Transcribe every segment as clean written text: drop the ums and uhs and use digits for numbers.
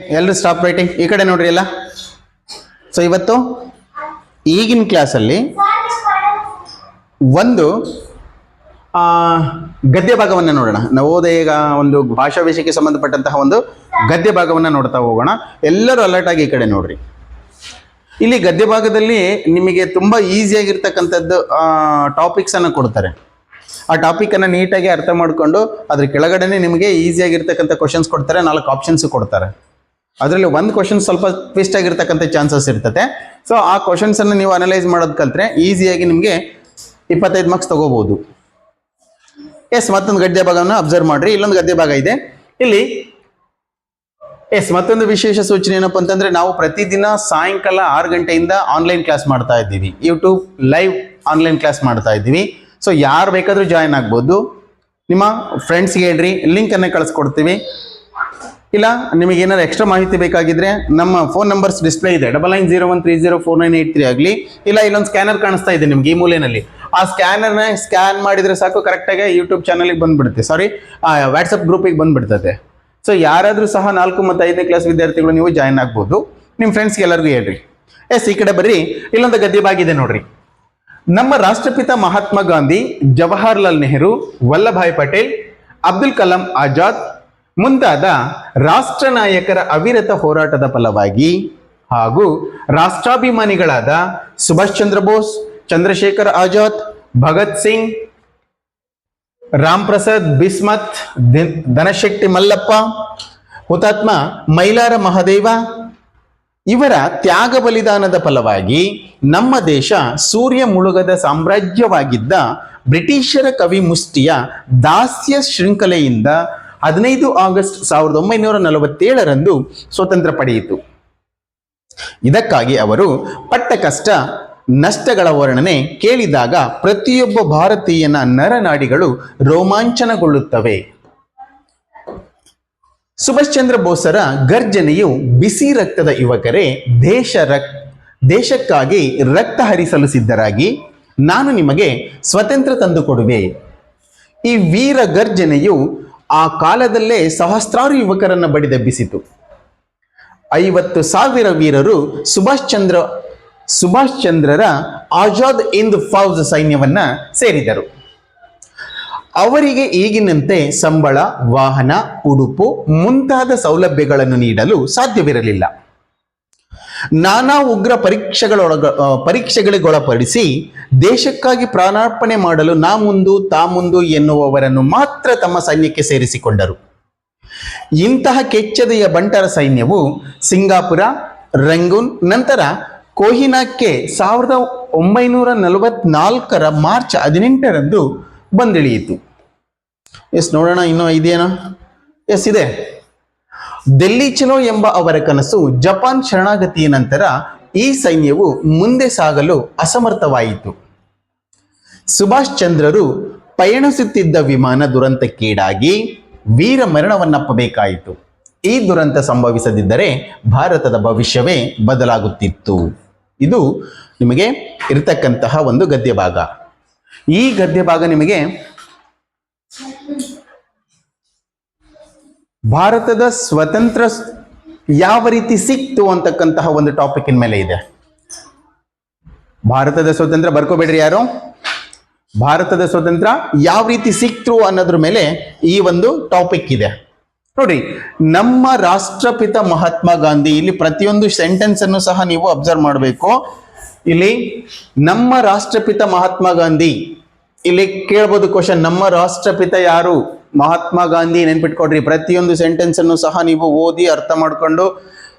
ಎಲ್ಲರೂ stop writing ಈ ಕಡೆ ನೋಡ್ರಿ ಎಲ್ಲ. ಸೊ ಇವತ್ತು ಈಗಿನ ಕ್ಲಾಸಲ್ಲಿ ಒಂದು ಗದ್ಯ ಭಾಗವನ್ನು ನೋಡೋಣ. ನವೋದಯ ಒಂದು ಭಾಷಾ ವಿಷಯಕ್ಕೆ ಸಂಬಂಧಪಟ್ಟಂತಹ ಒಂದು ಗದ್ಯ ಭಾಗವನ್ನು ನೋಡ್ತಾ ಹೋಗೋಣ. ಎಲ್ಲರೂ ಅಲರ್ಟ್ ಆಗಿ ಈ ಕಡೆ ನೋಡ್ರಿ. ಇಲ್ಲಿ ಗದ್ಯ ಭಾಗದಲ್ಲಿ ನಿಮಗೆ ತುಂಬ ಈಸಿಯಾಗಿರ್ತಕ್ಕಂಥದ್ದು ಟಾಪಿಕ್ಸನ್ನು ಕೊಡ್ತಾರೆ. ಆ ಟಾಪಿಕನ್ನು ನೀಟಾಗಿ ಅರ್ಥ ಮಾಡಿಕೊಂಡು ಅದ್ರ ಕೆಳಗಡೆನೆ ನಿಮಗೆ ಈಸಿಯಾಗಿರ್ತಕ್ಕಂಥ ಕ್ವಶನ್ಸ್ ಕೊಡ್ತಾರೆ, 4 ಆಪ್ಷನ್ಸ್ ಕೊಡ್ತಾರೆ. ಅದರಲ್ಲಿ ಒಂದು ಕ್ವಶನ್ ಸ್ವಲ್ಪ ಟ್ವಿಸ್ಟ್ ಆಗಿರ್ತಕ್ಕಂಥ ಚಾನ್ಸಸ್ ಇರ್ತದೆ. ಸೊ ಆ ಕ್ವಶನ್ಸನ್ನು ನೀವು ಅನಲೈಸ್ ಮಾಡೋದು ಕಲ್ತ್ರೆ ಈಸಿಯಾಗಿ ನಿಮಗೆ 25 ಮಾರ್ಕ್ಸ್ ತಗೋಬಹುದು. ಎಸ್, ಮತ್ತೊಂದು ಗದ್ಯ ಭಾಗವನ್ನು ಅಬ್ಸರ್ವ್ ಮಾಡ್ರಿ. ಇಲ್ಲೊಂದು ಗದ್ಯ ಭಾಗ ಇದೆ ಇಲ್ಲಿ. ಎಸ್, ಮತ್ತೊಂದು ವಿಶೇಷ ಸೂಚನೆ ಏನಪ್ಪ ಅಂತಂದ್ರೆ, ನಾವು ಪ್ರತಿದಿನ ಸಾಯಂಕಾಲ 6 ಗಂಟೆಯಿಂದ ಆನ್ಲೈನ್ ಕ್ಲಾಸ್ ಮಾಡ್ತಾ ಇದ್ದೀವಿ. ಯೂಟ್ಯೂಬ್ ಲೈವ್ ಆನ್ಲೈನ್ ಕ್ಲಾಸ್ ಮಾಡ್ತಾ ಇದ್ದೀವಿ. ಸೊ ಯಾರು ಬೇಕಾದರೂ ಜಾಯಿನ್ ಆಗ್ಬೋದು. ನಿಮ್ಮ ಫ್ರೆಂಡ್ಸ್ಗೆ ಹೇಳ್ರಿ, ಲಿಂಕನ್ನು ಕಳಿಸ್ಕೊಡ್ತೀವಿ. ಇಲ್ಲ ನಿಮಗೆ ಏನಾದ್ರು ಎಕ್ಸ್ಟ್ರಾ ಮಾಹಿತಿ ಬೇಕಾಗಿದ್ರೆ ನಮ್ಮ ಫೋನ್ ನಂಬರ್ಸ್ ಡಿಸ್ಪ್ಲೇ ಇದೆ, 9913049883 ಆಗಲಿ. ಇಲ್ಲ ಇಲ್ಲೊಂದು ಸ್ಕ್ಯಾನರ್ ಕಾಣಿಸ್ತಾ ಇದೆ ನಿಮ್ಗೆ ಈ ಮೂಲೆಯಲ್ಲಿ. ಆ ಸ್ಕ್ಯಾನರ್ನ ಸ್ಕ್ಯಾನ್ ಮಾಡಿದರೆ ಸಾಕು, ಕರೆಕ್ಟಾಗಿ ಯೂಟ್ಯೂಬ್ ಚಾನಲ್ಗೆ ಬಂದುಬಿಡುತ್ತೆ, ವಾಟ್ಸಪ್ ಗ್ರೂಪಿಗೆ ಬಂದುಬಿಡ್ತದೆ. ಸೊ ಯಾರಾದರೂ ಸಹ 4 ಮತ್ತು 5ನೇ ಕ್ಲಾಸ್ ವಿದ್ಯಾರ್ಥಿಗಳು ನೀವು ಜಾಯಿನ್ ಆಗ್ಬೋದು. ನಿಮ್ಮ ಫ್ರೆಂಡ್ಸ್ಗೆ ಎಲ್ಲರಿಗೂ ಹೇಳ್ರಿ. ಎಸ್, ಈ ಕಡೆ ಬರ್ರಿ. ಇಲ್ಲೊಂದು ಗದ್ಯ ಭಾಗ ಇದೆ ನೋಡ್ರಿ. ನಮ್ಮ ರಾಷ್ಟ್ರಪಿತ ಮಹಾತ್ಮ ಗಾಂಧಿ, ಜವಾಹರ್ಲಾಲ್ ನೆಹರು, ವಲ್ಲಭಾಯ್ ಪಟೇಲ್, ಅಬ್ದುಲ್ ಕಲಾಂ ಆಜಾದ್ ಮುಂತಾದ ರಾಷ್ಟ್ರ ನಾಯಕರ ಅವಿರತ ಹೋರಾಟದ ಫಲವಾಗಿ ಹಾಗೂ ರಾಷ್ಟ್ರಾಭಿಮಾನಿಗಳಾದ ಸುಭಾಷ್ ಚಂದ್ರ ಬೋಸ್, ಚಂದ್ರಶೇಖರ್ ಆಜಾದ್, ಭಗತ್ ಸಿಂಗ್, ರಾಮ್ ಪ್ರಸಾದ್ ಬಿಸ್ಮತ್, ಧನಶೆಟ್ಟಿ ಮಲ್ಲಪ್ಪ, ಹುತಾತ್ಮ ಮೈಲಾರ ಮಹದೇವ ಇವರ ತ್ಯಾಗ ಬಲಿದಾನದ ಫಲವಾಗಿ ನಮ್ಮ ದೇಶ ಸೂರ್ಯ ಮುಳುಗದ ಸಾಮ್ರಾಜ್ಯವಾಗಿದ್ದ ಬ್ರಿಟಿಷರ ಕವಿ ಮುಷ್ಟಿಯ ದಾಸ್ಯ ಶೃಂಖಲೆಯಿಂದ 15 ಆಗಸ್ಟ್ 1947ರಂದು ಸ್ವತಂತ್ರ ಪಡೆಯಿತು. ಇದಕ್ಕಾಗಿ ಅವರು ಪಟ್ಟ ಕಷ್ಟ ನಷ್ಟಗಳ ವರ್ಣನೆ ಕೇಳಿದಾಗ ಪ್ರತಿಯೊಬ್ಬ ಭಾರತೀಯನ ನರನಾಡಿಗಳು ರೋಮಾಂಚನಗೊಳ್ಳುತ್ತವೆ. ಸುಭಾಷ್ ಚಂದ್ರ ಬೋಸರ ಗರ್ಜನೆಯು ಬಿಸಿ ರಕ್ತದ ಯುವಕರೇ, ದೇಶಕ್ಕಾಗಿ ರಕ್ತ ಹರಿಸಲು ಸಿದ್ಧರಾಗಿ, ನಾನು ನಿಮಗೆ ಸ್ವಾತಂತ್ರ್ಯ ತಂದುಕೊಡುವೆ. ಈ ವೀರ ಗರ್ಜನೆಯು ಆ ಕಾಲದಲ್ಲೇ ಸಹಸ್ರಾರು ಯುವಕರನ್ನು ಬಡಿದೆಬ್ಬಿಸಿತು. 50,000 ವೀರರು ಸುಭಾಷ್ ಚಂದ್ರರ ಆಜಾದ್ ಹಿಂದ್ ಫೌಜ್ ಸೈನ್ಯವನ್ನ ಸೇರಿದರು. ಅವರಿಗೆ ಈಗಿನಂತೆ ಸಂಬಳ, ವಾಹನ, ಉಡುಪು ಮುಂತಾದ ಸೌಲಭ್ಯಗಳನ್ನು ನೀಡಲು ಸಾಧ್ಯವಿರಲಿಲ್ಲ. ನಾನಾ ಉಗ್ರ ಪರೀಕ್ಷೆಗಳಿಗೊಳಪಡಿಸಿ ದೇಶಕ್ಕಾಗಿ ಪ್ರಾಣಾರ್ಪಣೆ ಮಾಡಲು ನಾ ಮುಂದು ತಾ ಮುಂದು ಎನ್ನುವವರನ್ನು ಮಾತ್ರ ತಮ್ಮ ಸೈನ್ಯಕ್ಕೆ ಸೇರಿಸಿಕೊಂಡರು. ಇಂತಹ ಕೆಚ್ಚದೆಯ ಬಂಟರ ಸೈನ್ಯವು ಸಿಂಗಾಪುರ, ರಂಗೂನ್ ನಂತರ ಕೊಹಿನಾಕ್ಕೆ 1944ರ ಮಾರ್ಚ್ 18ರಂದು ಬಂದಿಳಿಯಿತು. ಎಸ್, ನೋಡೋಣ ಇನ್ನೂ ಇದೆಯೇನೋ. ಎಸ್, ಇದೆ. ಡೆಲ್ಲಿ ಚಲೋ ಎಂಬ ಅವರ ಕನಸು ಜಪಾನ್ ಶರಣಾಗತಿಯ ನಂತರ ಈ ಸೈನ್ಯವು ಮುಂದೆ ಸಾಗಲು ಅಸಮರ್ಥವಾಯಿತು. ಸುಭಾಷ್ ಚಂದ್ರರು ಪಯಣಿಸುತ್ತಿದ್ದ ವಿಮಾನ ದುರಂತಕ್ಕೀಡಾಗಿ ವೀರ ಮರಣವನ್ನಪ್ಪಬೇಕಾಯಿತು. ಈ ದುರಂತ ಸಂಭವಿಸದಿದ್ದರೆ ಭಾರತದ ಭವಿಷ್ಯವೇ ಬದಲಾಗುತ್ತಿತ್ತು. ಇದು ನಿಮಗೆ ಇರತಕ್ಕಂತಹ ಒಂದು ಗದ್ಯ ಭಾಗ. ಈ ಗದ್ಯ ಭಾಗ ನಿಮಗೆ ಭಾರತದ ಸ್ವತಂತ್ರ ಯಾವ ರೀತಿ ಸಿಕ್ತು ಅಂತಕ್ಕಂತಹ ಒಂದು ಟಾಪಿಕ್ ಮೇಲೆ ಇದೆ. ಭಾರತದ ಸ್ವತಂತ್ರ ಬರ್ಕೋಬೇಡ್ರಿ ಯಾರು. ಭಾರತದ ಸ್ವತಂತ್ರ ಯಾವ ರೀತಿ ಸಿಕ್ತು ಅನ್ನೋದ್ರ ಮೇಲೆ ಈ ಒಂದು ಟಾಪಿಕ್ ಇದೆ ನೋಡ್ರಿ. ನಮ್ಮ ರಾಷ್ಟ್ರಪಿತ ಮಹಾತ್ಮ ಗಾಂಧಿ, ಇಲ್ಲಿ ಪ್ರತಿಯೊಂದು ಸೆಂಟೆನ್ಸ್ ಅನ್ನು ಸಹ ನೀವು ಅಬ್ಸರ್ವ್ ಮಾಡಬೇಕು. ಇಲ್ಲಿ ನಮ್ಮ ರಾಷ್ಟ್ರಪಿತ ಮಹಾತ್ಮ ಗಾಂಧಿ, ಇಲ್ಲಿ ಕೇಳ್ಬೋದು ಕ್ವಶನ್, ನಮ್ಮ ರಾಷ್ಟ್ರಪಿತ ಯಾರು? ಮಹಾತ್ಮ ಗಾಂಧಿ. ನೆನ್ಪಿಟ್ಕೊಡ್ರಿ, ಪ್ರತಿಯೊಂದು ಸೆಂಟೆನ್ಸ್ ಅನ್ನು ಸಹ ನೀವು ಓದಿ ಅರ್ಥ ಮಾಡ್ಕೊಂಡು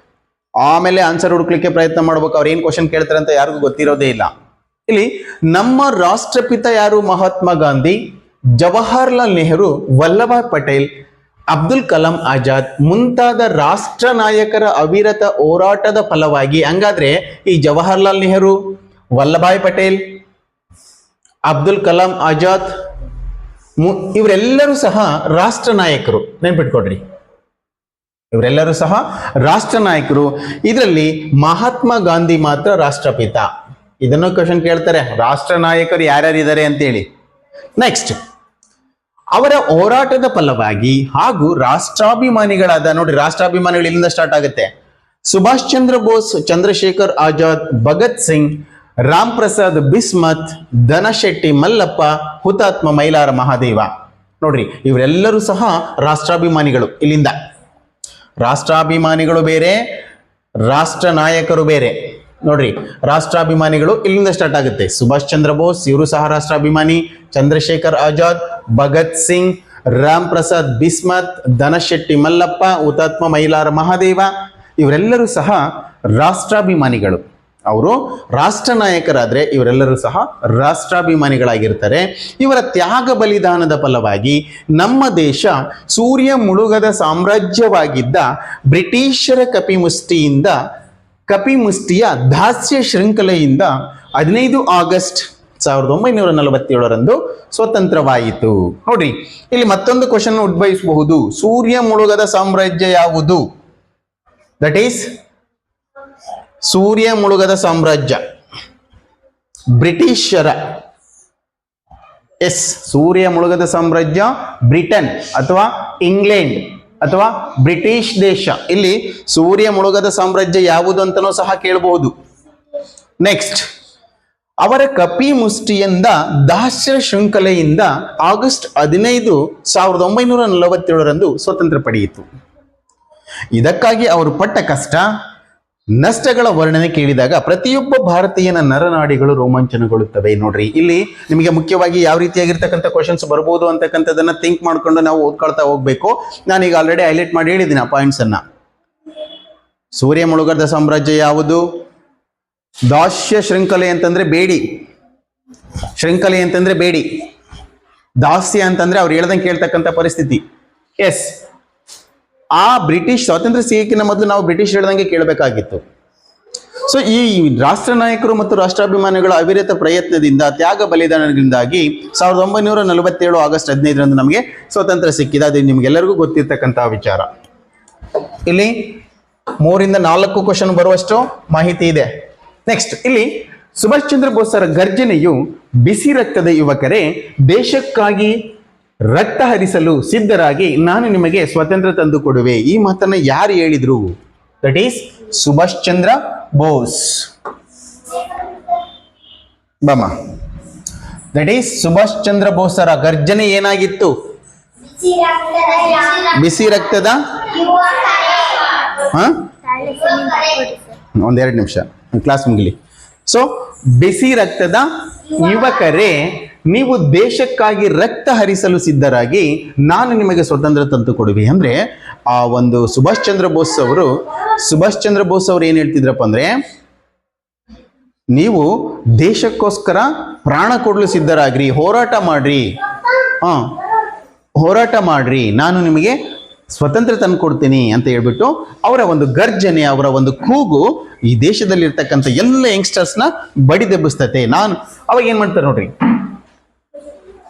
ಆಮೇಲೆ ಆನ್ಸರ್ ಹುಡುಕ್ಲಿಕ್ಕೆ ಪ್ರಯತ್ನ ಮಾಡ್ಬೇಕು. ಅವ್ರು ಏನ್ ಕ್ವಶನ್ ಕೇಳ್ತಾರೆ ಅಂತ ಯಾರಿಗೂ ಗೊತ್ತಿರೋದೇ ಇಲ್ಲ. ಇಲ್ಲಿ ನಮ್ಮ ರಾಷ್ಟ್ರಪಿತ ಯಾರು? ಮಹಾತ್ಮ ಗಾಂಧಿ, ಜವಾಹರ್ಲಾಲ್ ನೆಹರು, ವಲ್ಲಭಾಯ್ ಪಟೇಲ್, ಅಬ್ದುಲ್ ಕಲಾಂ ಆಜಾದ್ ಮುಂತಾದ ರಾಷ್ಟ್ರ ನಾಯಕರ ಅವಿರತ ಹೋರಾಟದ ಫಲವಾಗಿ. ಹಂಗಾದ್ರೆ ಈ ಜವಾಹರ್ಲಾಲ್ ನೆಹರು, ವಲ್ಲಭಾಯ್ ಪಟೇಲ್, ಅಬ್ದುಲ್ ಕಲಾಂ ಆಜಾದ್ ಇವರೆಲ್ಲರೂ ಸಹ ರಾಷ್ಟ್ರ ನಾಯಕರು. ನೆನ್ಪಿಟ್ಕೊಡ್ರಿ, ಇವರೆಲ್ಲರೂ ಸಹ ರಾಷ್ಟ್ರ ನಾಯಕರು. ಇದರಲ್ಲಿ ಮಹಾತ್ಮ ಗಾಂಧಿ ಮಾತ್ರ ರಾಷ್ಟ್ರಪಿತ. ಇದನ್ನು ಕ್ವಶನ್ ಕೇಳ್ತಾರೆ, ರಾಷ್ಟ್ರ ನಾಯಕರು ಯಾರ್ಯಾರಿದ್ದಾರೆ ಅಂತೇಳಿ. ನೆಕ್ಸ್ಟ್, ಅವರ ಹೋರಾಟದ ಫಲವಾಗಿ ಹಾಗೂ ರಾಷ್ಟ್ರಾಭಿಮಾನಿಗಳಾದ ನೋಡಿ, ರಾಷ್ಟ್ರಾಭಿಮಾನಿಗಳು ಇಲ್ಲಿಂದ ಸ್ಟಾರ್ಟ್ ಆಗುತ್ತೆ. ಸುಭಾಷ್ ಚಂದ್ರ ಬೋಸ್, ಚಂದ್ರಶೇಖರ್ ಆಜಾದ್, ಭಗತ್ ಸಿಂಗ್, ರಾಮ್ ಪ್ರಸಾದ್ ಬಿಸ್ಮತ್, ಧನಶೆಟ್ಟಿ ಮಲ್ಲಪ್ಪ, ಹುತಾತ್ಮ ಮೈಲಾರ ಮಹಾದೇವ. ನೋಡ್ರಿ, ಇವರೆಲ್ಲರೂ ಸಹ ರಾಷ್ಟ್ರಾಭಿಮಾನಿಗಳು. ಇಲ್ಲಿಂದ ರಾಷ್ಟ್ರಾಭಿಮಾನಿಗಳು ಬೇರೆ, ರಾಷ್ಟ್ರ ನಾಯಕರು ಬೇರೆ. ನೋಡ್ರಿ, ರಾಷ್ಟ್ರಾಭಿಮಾನಿಗಳು ಇಲ್ಲಿಂದ ಸ್ಟಾರ್ಟ್ ಆಗುತ್ತೆ. ಸುಭಾಷ್ ಚಂದ್ರ ಬೋಸ್, ಇವರು ಸಹ ರಾಷ್ಟ್ರಾಭಿಮಾನಿ. ಚಂದ್ರಶೇಖರ್ ಆಜಾದ್, ಭಗತ್ ಸಿಂಗ್, ರಾಮ್ ಪ್ರಸಾದ್ ಬಿಸ್ಮತ್, ಧನಶೆಟ್ಟಿ ಮಲ್ಲಪ್ಪ, ಹುತಾತ್ಮ ಮೈಲಾರ ಮಹಾದೇವ, ಇವರೆಲ್ಲರೂ ಸಹ ರಾಷ್ಟ್ರಾಭಿಮಾನಿಗಳು. ಅವರು ರಾಷ್ಟ್ರ ನಾಯಕರಾದ್ರೆ ಇವರೆಲ್ಲರೂ ಸಹ ರಾಷ್ಟ್ರಾಭಿಮಾನಿಗಳಾಗಿರ್ತಾರೆ. ಇವರ ತ್ಯಾಗ ಬಲಿದಾನದ ಫಲವಾಗಿ ನಮ್ಮ ದೇಶ ಸೂರ್ಯ ಮುಳುಗದ ಸಾಮ್ರಾಜ್ಯವಾಗಿದ್ದ ಬ್ರಿಟಿಷರ ಕಪಿಮುಷ್ಟಿಯ ದಾಸ್ಯ ಶೃಂಖಲೆಯಿಂದ 15 ಆಗಸ್ಟ್ 1947ರಂದು ಸ್ವತಂತ್ರವಾಯಿತು. ನೋಡ್ರಿ, ಇಲ್ಲಿ ಮತ್ತೊಂದು ಕ್ವಶನ್ ಉದ್ಭವಿಸಬಹುದು. ಸೂರ್ಯ ಮುಳುಗದ ಸಾಮ್ರಾಜ್ಯ ಯಾವುದು? ದಟ್ ಈಸ್ ಸೂರ್ಯ ಮುಳುಗದ ಸಾಮ್ರಾಜ್ಯ ಬ್ರಿಟಿಷರ. ಎಸ್, ಸೂರ್ಯ ಮುಳುಗದ ಸಾಮ್ರಾಜ್ಯ ಬ್ರಿಟನ್ ಅಥವಾ ಇಂಗ್ಲೆಂಡ್ ಅಥವಾ ಬ್ರಿಟಿಷ್ ದೇಶ. ಇಲ್ಲಿ ಸೂರ್ಯ ಮುಳುಗದ ಸಾಮ್ರಾಜ್ಯ ಯಾವುದು ಅಂತನೂ ಸಹ ಕೇಳಬಹುದು. ನೆಕ್ಸ್ಟ್, ಅವರ ಕಪಿಮುಷ್ಟಿಯಿಂದ ದಾಸ್ಯ ಶೃಂಖಲೆಯಿಂದ ಆಗಸ್ಟ್ 15, 1947ರಂದು ಸ್ವತಂತ್ರ ಪಡೆಯಿತು. ಇದಕ್ಕಾಗಿ ಅವರು ಪಟ್ಟ ಕಷ್ಟ ನಷ್ಟಗಳ ವರ್ಣನೆ ಕೇಳಿದಾಗ ಪ್ರತಿಯೊಬ್ಬ ಭಾರತೀಯನ ನರನಾಡಿಗಳು ರೋಮಾಂಚನಗೊಳ್ಳುತ್ತವೆ. ನೋಡ್ರಿ, ಇಲ್ಲಿ ನಿಮಗೆ ಮುಖ್ಯವಾಗಿ ಯಾವ ರೀತಿಯಾಗಿರ್ತಕ್ಕಂಥ ಕ್ವಶನ್ಸ್ ಬರ್ಬೋದು ಅಂತಕ್ಕಂಥದ್ದನ್ನ ಥಿಂಕ್ ಮಾಡ್ಕೊಂಡು ನಾವು ಓದ್ಕೊಳ್ತಾ ಹೋಗ್ಬೇಕು. ನಾನೀಗ ಆಲ್ರೆಡಿ ಹೈಲೈಟ್ ಮಾಡಿ ಹೇಳಿದ್ದೀನಿ ಆ ಪಾಯಿಂಟ್ಸ್ ಅನ್ನ. ಸೂರ್ಯ ಮುಳುಗದ ಸಾಮ್ರಾಜ್ಯ ಯಾವುದು? ದಾಸ್ಯ ಶೃಂಖಲೆ ಅಂತಂದ್ರೆ ಬೇಡಿ, ಶೃಂಖಲೆ ಅಂತಂದ್ರೆ ಬೇಡಿ, ದಾಸ್ಯ ಅಂತಂದ್ರೆ ಅವ್ರು ಹೇಳ್ದಂಗೆ ಕೇಳ್ತಕ್ಕಂಥ ಪರಿಸ್ಥಿತಿ. ಎಸ್, ಆ ಬ್ರಿಟಿಷ್ ಸ್ವಾತಂತ್ರ್ಯ ಸಿಗಕ್ಕಿಂತ ಮೊದಲು ನಾವು ಬ್ರಿಟಿಷ್ ಹೇಳ್ದಂಗೆ ಕೇಳಬೇಕಾಗಿತ್ತು. ಸೊ ಈ ರಾಷ್ಟ್ರ ನಾಯಕರು ಮತ್ತು ರಾಷ್ಟ್ರಾಭಿಮಾನಿಗಳ ಅವಿರತ ಪ್ರಯತ್ನದಿಂದ, ತ್ಯಾಗ ಬಲಿದಾನದಿಂದಾಗಿ 1947 ಆಗಸ್ಟ್ 15ರಂದು ನಮಗೆ ಸ್ವಾತಂತ್ರ್ಯ ಸಿಕ್ಕಿದೆ. ಅದು ನಿಮ್ಗೆಲ್ಲರಿಗೂ ಗೊತ್ತಿರ್ತಕ್ಕಂತಹ ವಿಚಾರ. ಇಲ್ಲಿ 3 ರಿಂದ 4 ಕ್ವಶನ್ ಬರುವಷ್ಟು ಮಾಹಿತಿ ಇದೆ. ನೆಕ್ಸ್ಟ್, ಇಲ್ಲಿ ಸುಭಾಷ್ ಚಂದ್ರ ಬೋಸರ ಗರ್ಜನೆಯು ಬಿಸಿ ರಕ್ತದ ಯುವಕರೇ, ದೇಶಕ್ಕಾಗಿ ರಕ್ತ ಹರಿಸಲು ಸಿದ್ಧರಾಗಿ ನಾನು ನಿಮಗೆ ಸ್ವಾತಂತ್ರ್ಯ ತಂದು ಕೊಡುವೆ. ಈ ಮಾತನ್ನ ಯಾರು ಹೇಳಿದ್ರು? That is Subhash Chandra Bose. ಬಮ್ಮ, ದಟ್ ಈಸ್ ಸುಭಾಷ್ ಚಂದ್ರ ಬೋಸರ ಗರ್ಜನೆ ಏನಾಗಿತ್ತು? ಬಿಸಿ ರಕ್ತದ ಒಂದೆರಡು ನಿಮಿಷ ಕ್ಲಾಸ್ ಮುಗಿಲಿ. ಸೊ ಬಿಸಿ ರಕ್ತದ ಯುವಕರೇ, ನೀವು ದೇಶಕ್ಕಾಗಿ ರಕ್ತ ಹರಿಸಲು ಸಿದ್ಧರಾಗಿ ನಾನು ನಿಮಗೆ ಸ್ವತಂತ್ರ ತಂದು ಕೊಡುವೆ. ಅಂದ್ರೆ ಆ ಒಂದು ಸುಭಾಷ್ ಚಂದ್ರ ಬೋಸ್ ಅವರು ಏನ್ ಹೇಳ್ತಿದ್ರಪ್ಪ ಅಂದ್ರೆ, ನೀವು ದೇಶಕ್ಕೋಸ್ಕರ ಪ್ರಾಣ ಕೊಡಲು ಸಿದ್ಧರಾಗ್ರಿ, ಹೋರಾಟ ಮಾಡ್ರಿ, ನಾನು ನಿಮಗೆ ಸ್ವತಂತ್ರ ತಂದು ಕೊಡ್ತೀನಿ ಅಂತ ಹೇಳ್ಬಿಟ್ಟು ಅವರ ಒಂದು ಗರ್ಜನೆ, ಅವರ ಒಂದು ಕೂಗು ಈ ದೇಶದಲ್ಲಿರ್ತಕ್ಕಂಥ ಎಲ್ಲ ಯಂಗ್ಸ್ಟರ್ಸ್ನ ಬಡಿದೆಬ್ಬಿಸ್ತತೆ. ಅವಾಗ ಏನ್ ಮಾಡ್ತಾರೆ ನೋಡ್ರಿ,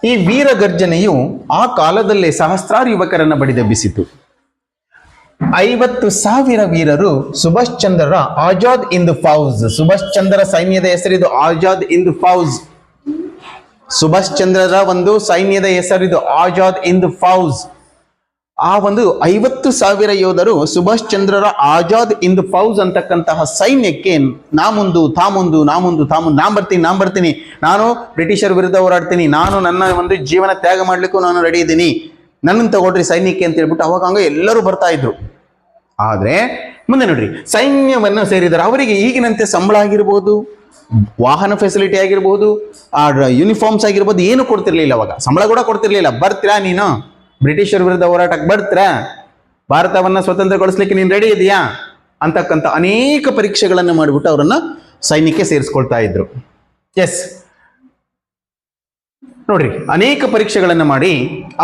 ಈ ವೀರ ಗರ್ಜನೆಯು ಆ ಕಾಲದಲ್ಲೇ ಸಹಸ್ರಾರು ಯುವಕರನ್ನ ಬಡಿದೆಬ್ಬಿಸಿತು. 50,000 ವೀರರು ಸುಭಾಷ್ ಚಂದ್ರರ ಆಜಾದ್ ಇಂದ್ ಫೌಜ್, ಸುಭಾಷ್ ಚಂದ್ರ ಸೈನ್ಯದ ಹೆಸರಿದು ಆಜಾದ್ ಇಂದ್ ಫೌಜ್. ಸುಭಾಷ್ ಚಂದ್ರರ ಒಂದು ಸೈನ್ಯದ ಹೆಸರಿದು ಆಜಾದ್ ಇಂದ್ ಫೌಜ್. ಆ ಒಂದು 50,000 ಯೋಧರು ಸುಭಾಷ್ ಚಂದ್ರರ ಆಜಾದ್ ಇಂದ್ ಫೌಜ್ ಅಂತಕ್ಕಂತಹ ಸೈನ್ಯಕ್ಕೆ ನಾನ್ ಬರ್ತೀನಿ, ನಾನು ಬ್ರಿಟಿಷರ್ ವಿರುದ್ಧ ಹೋರಾಡ್ತೀನಿ, ನಾನು ನನ್ನ ಒಂದು ಜೀವನ ತ್ಯಾಗ ಮಾಡ್ಲಿಕ್ಕೂ ನಾನು ರೆಡಿ ಇದ್ದೀನಿ, ನನ್ನನ್ನು ತಗೊಳ್ರಿ ಸೈನ್ಯಕ್ಕೆ ಅಂತ ಹೇಳ್ಬಿಟ್ಟು ಅವಾಗ ಹಂಗ ಎಲ್ಲರೂ ಬರ್ತಾ ಇದ್ರು. ಆದ್ರೆ ಮುಂದೆ ನೋಡ್ರಿ, ಸೈನ್ಯವನ್ನು ಸೇರಿದರೆ ಅವರಿಗೆ ಈಗಿನಂತೆ ಸಂಬಳ ಆಗಿರ್ಬೋದು, ವಾಹನ ಫೆಸಿಲಿಟಿ ಆಗಿರ್ಬೋದು, ಆ ಯೂನಿಫಾರ್ಮ್ಸ್ ಆಗಿರ್ಬೋದು, ಏನು ಕೊಡ್ತಿರ್ಲಿಲ್ಲ. ಅವಾಗ ಸಂಬಳ ಕೂಡ ಕೊಡ್ತಿರ್ಲಿಲ್ಲ. ಬರ್ತೀರಾ ನೀನು ಬ್ರಿಟಿಷರ್ ವಿರುದ್ಧ ಹೋರಾಟಕ್ಕೆ ಬರ್ತೀರಾ, ಭಾರತವನ್ನ ಸ್ವತಂತ್ರಗೊಳಿಸ್ಲಿಕ್ಕೆ ನೀನು ರೆಡಿ ಇದೆಯಾ ಅಂತಕ್ಕಂಥ ಅನೇಕ ಪರೀಕ್ಷೆಗಳನ್ನು ಮಾಡಿಬಿಟ್ಟು ಅವರನ್ನ ಸೈನ್ಯಕ್ಕೆ ಸೇರಿಸ್ಕೊಳ್ತಾ ಇದ್ರು. ಎಸ್, ನೋಡ್ರಿ, ಅನೇಕ ಪರೀಕ್ಷೆಗಳನ್ನು ಮಾಡಿ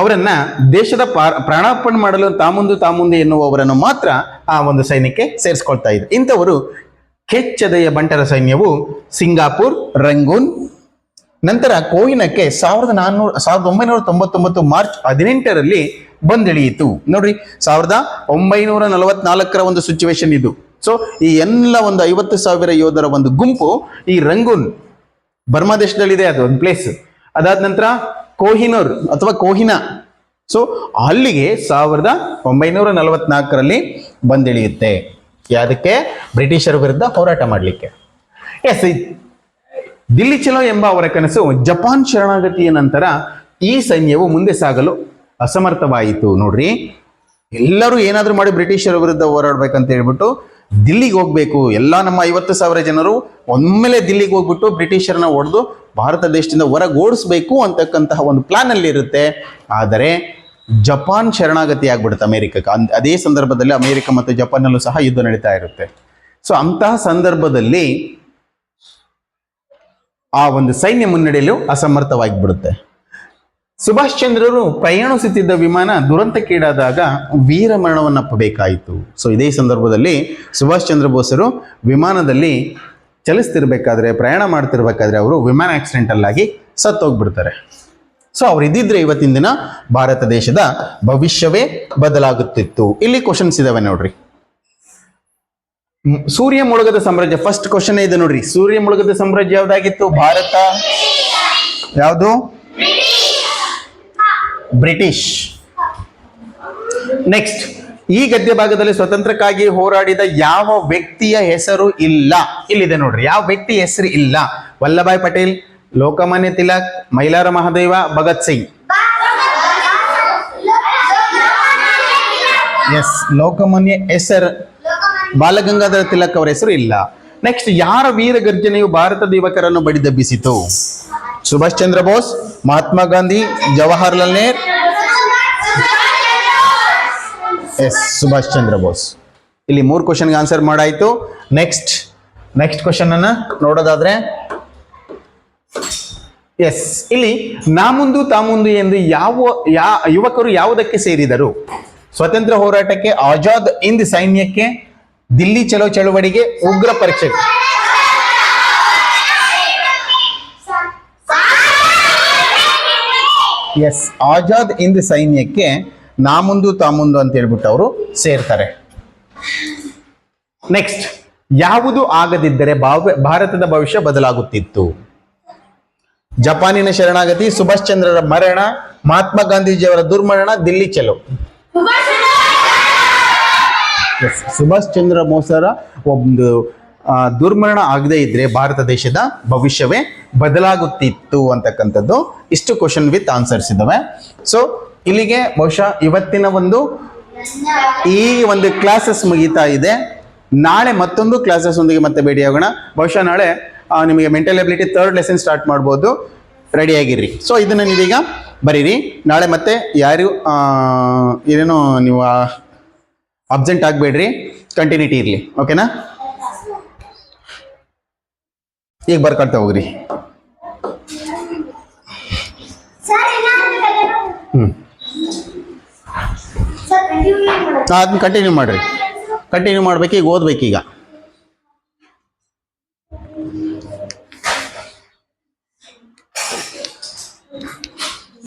ಅವರನ್ನ ದೇಶದ ಪ್ರಾಣಾರ್ಪಣೆ ಮಾಡಲು ತಾಮುಂದು ಎನ್ನುವವರನ್ನು ಮಾತ್ರ ಆ ಒಂದು ಸೈನ್ಯಕ್ಕೆ ಸೇರಿಸ್ಕೊಳ್ತಾ ಇದ್ರು. ಇಂಥವರು ಕೆಚ್ಚೆದೆಯ ಬಂಟರ ಸೈನ್ಯವು ಸಿಂಗಾಪುರ್, ರಂಗೂನ್, ನಂತರ ಕೋಹಿನಕ್ಕೆ 1999 ಮಾರ್ಚ್ 18ರಲ್ಲಿ ಬಂದಿಳಿಯಿತು. ನೋಡ್ರಿ, 1944ರ ಒಂದು ಸಿಚುವೇಶನ್ ಇದು. ಸೊ ಈ ಎಲ್ಲ ಒಂದು 50,000 ಯೋಧರ ಒಂದು ಗುಂಪು ಈ ರಂಗೂನ್, ಬರ್ಮಾ ದೇಶದಲ್ಲಿದೆ ಅದು ಒಂದು ಪ್ಲೇಸ್. ಅದಾದ ನಂತರ ಕೋಹಿನೂರ್ ಅಥವಾ ಕೋಹಿನಾ ಸೊ ಅಲ್ಲಿಗೆ 1944ರಲ್ಲಿ ಬಂದಿಳಿಯುತ್ತೆ. ಯಾವುದಕ್ಕೆ? ಬ್ರಿಟಿಷರ ವಿರುದ್ಧ ಹೋರಾಟ ಮಾಡಲಿಕ್ಕೆ. ಎಸ್, ದಿಲ್ಲಿ ಚಲೋ ಎಂಬ ಅವರ ಕನಸು ಜಪಾನ್ ಶರಣಾಗತಿಯ ನಂತರ ಈ ಸೈನ್ಯವು ಮುಂದೆ ಸಾಗಲು ಅಸಮರ್ಥವಾಯಿತು. ನೋಡ್ರಿ, ಎಲ್ಲರೂ ಏನಾದರೂ ಮಾಡಿ ಬ್ರಿಟಿಷರ ವಿರುದ್ಧ ಹೋರಾಡ್ಬೇಕಂತ ಹೇಳ್ಬಿಟ್ಟು ದಿಲ್ಲಿಗೆ ಹೋಗ್ಬೇಕು, ಎಲ್ಲ ನಮ್ಮ 50,000 ಜನರು ಒಮ್ಮೆಲೆ ದಿಲ್ಲಿಗೆ ಹೋಗ್ಬಿಟ್ಟು ಬ್ರಿಟಿಷರನ್ನ ಹೊಡೆದು ಭಾರತ ದೇಶದಿಂದ ಹೊರಗೆ ಓಡಿಸ್ಬೇಕು ಅಂತಕ್ಕಂತಹ ಒಂದು ಪ್ಲಾನ್ ಅಲ್ಲಿ ಇರುತ್ತೆ. ಆದರೆ ಜಪಾನ್ ಶರಣಾಗತಿ ಆಗ್ಬಿಡುತ್ತೆ ಅಮೆರಿಕಕ್ಕೆ. ಅದೇ ಸಂದರ್ಭದಲ್ಲಿ ಅಮೆರಿಕ ಮತ್ತು ಜಪಾನ್ನಲ್ಲೂ ಸಹ ಯುದ್ಧ ನಡೀತಾ ಇರುತ್ತೆ. ಸೊ ಅಂತಹ ಸಂದರ್ಭದಲ್ಲಿ ಆ ಒಂದು ಸೈನ್ಯ ಮುನ್ನಡೆಯಲು ಅಸಮರ್ಥವಾಗಿಬಿಡುತ್ತೆ. ಸುಭಾಷ್ ಚಂದ್ರರು ಪ್ರಯಾಣಿಸುತ್ತಿದ್ದ ವಿಮಾನ ದುರಂತಕ್ಕೀಡಾದಾಗ ವೀರ ಮರಣವನ್ನಪ್ಪಬೇಕಾಯಿತು. ಸೊ ಇದೇ ಸಂದರ್ಭದಲ್ಲಿ ಸುಭಾಷ್ ಚಂದ್ರ ಬೋಸರು ವಿಮಾನದಲ್ಲಿ ಚಲಿಸ್ತಿರ್ಬೇಕಾದ್ರೆ, ಪ್ರಯಾಣ ಮಾಡ್ತಿರ್ಬೇಕಾದ್ರೆ ಅವರು ವಿಮಾನ ಆಕ್ಸಿಡೆಂಟಲ್ ಆಗಿ ಸತ್ತೋಗ್ಬಿಡ್ತಾರೆ. ಸೊ ಅವ್ರು ಇದ್ದಿದ್ರೆ ಇವತ್ತಿನ ದಿನ ಭಾರತ ದೇಶದ ಭವಿಷ್ಯವೇ ಬದಲಾಗುತ್ತಿತ್ತು. ಇಲ್ಲಿ ಕ್ವಶನ್ಸ್ ಇದಾವೆ ನೋಡ್ರಿ. ಸೂರ್ಯ ಮುಳುಗದ ಸಾಮ್ರಾಜ್ಯ, ಫಸ್ಟ್ ಕ್ವಶನ್ ಇದೆ ನೋಡ್ರಿ. ಸೂರ್ಯ ಮುಳುಗದ ಸಾಮ್ರಾಜ್ಯ ಯಾವ್ದಾಗಿತ್ತು? ಭಾರತ. ಯಾವುದು? ಬ್ರಿಟಿಷ್. ನೆಕ್ಸ್ಟ್, ಈ ಗದ್ಯ ಭಾಗದಲ್ಲಿ ಸ್ವತಂತ್ರಕ್ಕಾಗಿ ಹೋರಾಡಿದ ಯಾವ ವ್ಯಕ್ತಿಯ ಹೆಸರು ಇಲ್ಲ? ಇಲ್ಲಿದೆ ನೋಡ್ರಿ, ಯಾವ ವ್ಯಕ್ತಿ ಹೆಸರು ಇಲ್ಲ? ವಲ್ಲಭಾಯ್ ಪಟೇಲ್, ಲೋಕಮಾನ್ಯ ತಿಲಕ್, ಮೈಲಾರ ಮಹದೇವ, ಭಗತ್ ಸಿಂಗ್. ಎಸ್, ಲೋಕಮಾನ್ಯ ಹೆಸರು, ಬಾಲಗಂಗಾಧರ ತಿಲಕ್ ಅವರ ಹೆಸರು ಇಲ್ಲ. ನೆಕ್ಸ್ಟ್, ಯಾರ ವೀರ ಗರ್ಜನೆಯು ಭಾರತದ ಯುವಕರನ್ನು ಬಡಿದೆಬ್ಬಿಸಿತು? ಸುಭಾಷ್ ಚಂದ್ರ ಬೋಸ್, ಮಹಾತ್ಮ ಗಾಂಧಿ, ಜವಾಹರ್ಲಾಲ್ ನೆಹರು. ಎಸ್, ಸುಭಾಷ್ ಚಂದ್ರ ಬೋಸ್. ಇಲ್ಲಿ 3 ಕ್ವಶನ್ಗೆ ಆನ್ಸರ್ ಮಾಡಾಯ್ತು. ನೆಕ್ಸ್ಟ್ ಕ್ವಶನ್ ಅನ್ನ ನೋಡೋದಾದ್ರೆ, ಎಸ್, ಇಲ್ಲಿ ನಾ ಮುಂದು ತಾ ಮುಂದು ಎಂದು ಯುವಕರು ಯಾವುದಕ್ಕೆ ಸೇರಿದರು? ಸ್ವತಂತ್ರ ಹೋರಾಟಕ್ಕೆ, ಆಜಾದ್ ಹಿಂದ್ ಸೈನ್ಯಕ್ಕೆ, ದಿಲ್ಲಿ ಚಲೋ ಚಳವಳಿಗೆ, ಉಗ್ರ ಪರೀಕ್ಷೆ. ಎಸ್, ಆಜಾದ್ ಹಿಂದ್ ಸೈನ್ಯಕ್ಕೆ ನಾ ಮುಂದು ತಾ ಮುಂದು ಅಂತ ಹೇಳ್ಬಿಟ್ಟು ಅವರು ಸೇರ್ತಾರೆ. ನೆಕ್ಸ್ಟ್, ಯಾವುದು ಆಗದಿದ್ದರೆ ಭಾರತದ ಭವಿಷ್ಯ ಬದಲಾಗುತ್ತಿತ್ತು? ಜಪಾನಿನ ಶರಣಾಗತಿ, ಸುಭಾಷ್ ಚಂದ್ರರ ಮರಣ, ಮಹಾತ್ಮ ಗಾಂಧೀಜಿಯವರ ದುರ್ಮರಣ, ದಿಲ್ಲಿ ಚಲೋ. ಸುಭಾಷ್ ಚಂದ್ರ ಬೋಸರ ಒಂದು ದುರ್ಮರಣ ಆಗದೇ ಇದ್ರೆ ಭಾರತ ದೇಶದ ಭವಿಷ್ಯವೇ ಬದಲಾಗುತ್ತಿತ್ತು ಅಂತಕ್ಕಂಥದ್ದು. ಇಷ್ಟು ಕ್ವಶನ್ ವಿತ್ ಆನ್ಸರ್ಸ್ ಇದ್ದಾವೆ. ಸೊ ಇಲ್ಲಿಗೆ ಬಹುಶಃ ಇವತ್ತಿನ ಈ ಒಂದು ಕ್ಲಾಸಸ್ ಮುಗೀತಾ ಇದೆ. ನಾಳೆ ಮತ್ತೊಂದು ಕ್ಲಾಸಸ್ ಒಂದಿಗೆ ಮತ್ತೆ ಭೇಟಿಯಾಗೋಣ. ಬಹುಶಃ ನಾಳೆ ನಿಮಗೆ mental ability 3rd lesson start ಮಾಡ್ಬೋದು. ರೆಡಿಯಾಗಿರ್ರಿ. ಸೊ ಇದನ್ನು ನೀವೀಗ ಬರೀರಿ. ನಾಳೆ ಮತ್ತೆ ಯಾರು ಏನೇನೋ ನೀವು ಅಬ್ಸೆಂಟ್ ಆಗಬೇಡ್ರಿ, ಕಂಟಿನ್ಯೂಟಿ ಇರಲಿ. ಓಕೆನಾ? ಈಗ ಬರ್ಕೊಳ್ತಾ ಹೋಗ್ರಿ. ಅದನ್ನ ಕಂಟಿನ್ಯೂ ಮಾಡ್ರಿ. ಕಂಟಿನ್ಯೂ ಮಾಡ್ಬೇಕು. ಈಗ ಓದ್ಬೇಕೀಗ.